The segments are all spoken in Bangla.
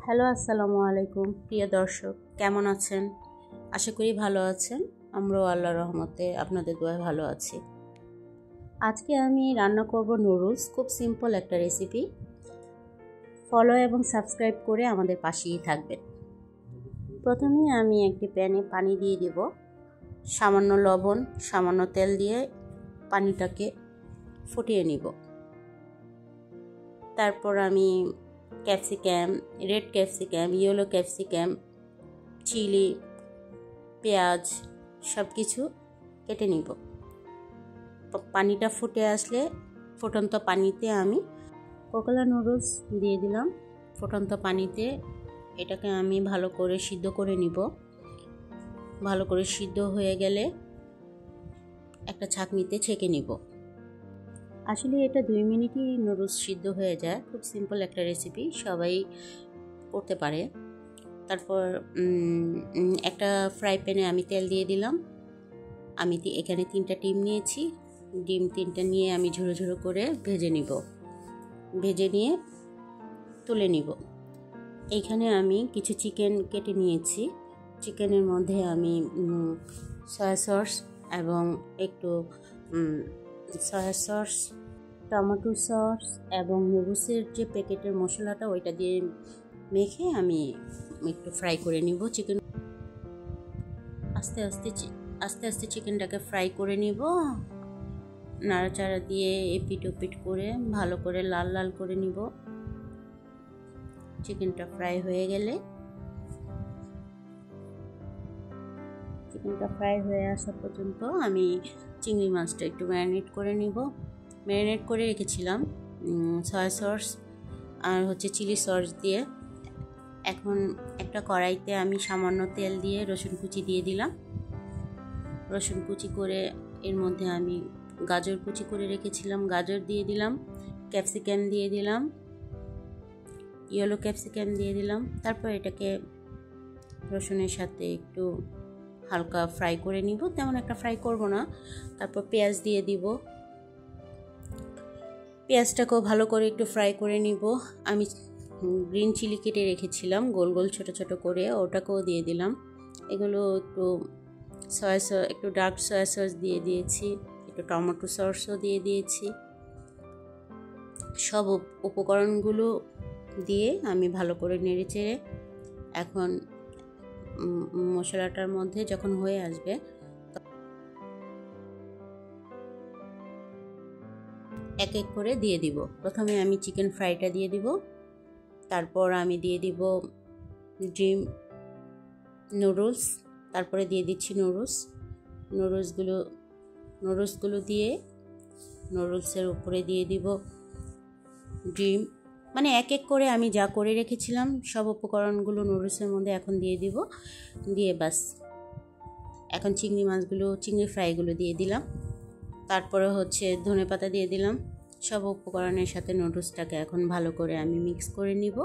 হ্যালো, আসসালামু আলাইকুম প্রিয় দর্শক, কেমন আছেন? আশা করি ভালো আছেন। আমরাও আল্লাহর রহমতে আপনাদের দোয়ায় ভালো আছি। আজকে আমি রান্না করব নুডলস। খুব সিম্পল একটা রেসিপি। ফলো এবং সাবস্ক্রাইব করে আমাদের পাশেই থাকবেন। প্রথমে আমি একটি প্যানে পানি দিয়ে দেব, সামান্য লবণ, সামান্য তেল দিয়ে পানিটাকে ফুটিয়ে নিব। তারপর আমি capsicum, red capsicum, yellow capsicum, chilli, পেঁয়াজ সব কিছু কেটে নিব। পানিটা ফুটে আসলে ফুটন্ত পানিতে আমি কোকোলা নুডলস দিয়ে দিলাম। ফুটন্ত পানিতে এটাকে আমি ভালো করে সিদ্ধ করে নিব। ভালো করে সিদ্ধ হয়ে গেলে একটা ছাঁকনিতে ছেঁকে নিব। আসলে এটা 2 মিনিটই নুডলস সিদ্ধ হয়ে যায়। খুব সিম্পল একটা রেসিপি, সবাই করতে পারে। তারপর একটা ফ্রাই প্যানে আমি তেল দিয়ে দিলাম। আমি এখানে 3টা ডিম নিয়েছি। ডিম 3টা নিয়ে আমি ঝুড়ো ঝুড়ো করে ভেজে নিব। ভেজে নিয়ে তুলে নিব। এইখানে আমি কিছু চিকেন কেটে নিয়েছি। চিকেনের মধ্যে আমি সয়া সস এবং একটু সয়া সস, টমেটো সস এবং নুডলসের যে প্যাকেটের মশলাটা ওইটা দিয়ে মেখে আমি একটু ফ্রাই করে নিব। চিকেন আস্তে আস্তে চিকেনটাকে ফ্রাই করে নিব। নাড়াচাড়া দিয়ে এপিট ওপিট করে ভালো করে লাল লাল করে নিব। চিকেনটা ফ্রাই হয়ে গেলে, চিকেনটা ফ্রাই হয়ে আসা পর্যন্ত আমি চিংড়ি মাছটা একটু ম্যারিনেট করে নিব। ম্যারিনেট করে রেখেছিলাম সয়া সস আর চিলি সস দিয়ে। এখন একটা কড়াইতে আমি সামান্য তেল দিয়ে রসুন কুচি দিয়ে দিলাম। রসুন কুচি করে এর মধ্যে আমি গাজর কুচি করে রেখেছিলাম, গাজর দিয়ে দিলাম। ক্যাপসিকাম দিয়ে দিলাম, ইয়েলো ক্যাপসিকাম দিয়ে দিলাম। তারপর এটাকে রসুনের সাথে একটু হালকা ফ্রাই করে নিব, তেমন একটা ফ্রাই করব না। তারপর পেঁয়াজ দিয়ে দিব। পেঁয়াজটাকেও ভালো করে একটু ফ্রাই করে নিব। আমি গ্রিন চিলি কেটে রেখেছিলাম গোল গোল ছোট ছোট করে, ওটাকেও দিয়ে দিলাম। এগুলো একটু ডার্ক সয়া সস দিয়ে দিয়েছি, একটু টমেটো সসও দিয়ে দিয়েছি। সব উপকরণগুলো দিয়ে আমি ভালো করে নেড়েচেড়ে এখন মশলাটার মধ্যে যখন হয়ে আসবে এক এক করে দিয়ে দিব। প্রথমে আমি চিকেন ফ্রাইটা দিয়ে দিব, তারপর আমি দিয়ে দিব ডিম নুডলস, তারপরে দিয়ে দিচ্ছি নুডলসগুলো দিয়ে নুডলসের উপরে দিয়ে দিব ডিম। মানে এক এক করে আমি যা করে রেখেছিলাম সব উপকরণগুলো নুডলসের মধ্যে এখন দিয়ে দিব। দিয়ে বাস এখন চিংড়ি ফ্রাইগুলো দিয়ে দিলাম। তারপরে ধনেপাতা দিয়ে দিলাম। সব উপকরণের সাথে নুডলসটাকে এখন ভালো করে আমি মিক্স করে নিব।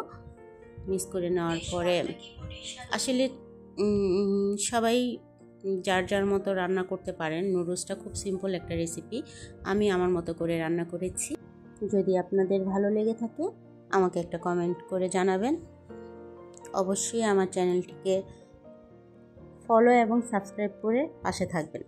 মিক্স করে নেওয়ার পরে আসলে সবাই যার যার মতো রান্না করতে পারেন। নুডলসটা খুব সিম্পল একটা রেসিপি, আমি আমার মতো করে রান্না করেছি। যদি আপনাদের ভালো লেগে থাকে আমাকে একটা কমেন্ট করে জানাবেন। অবশ্যই আমার চ্যানেলটিকে ফলো এবং সাবস্ক্রাইব করে পাশে থাকবেন।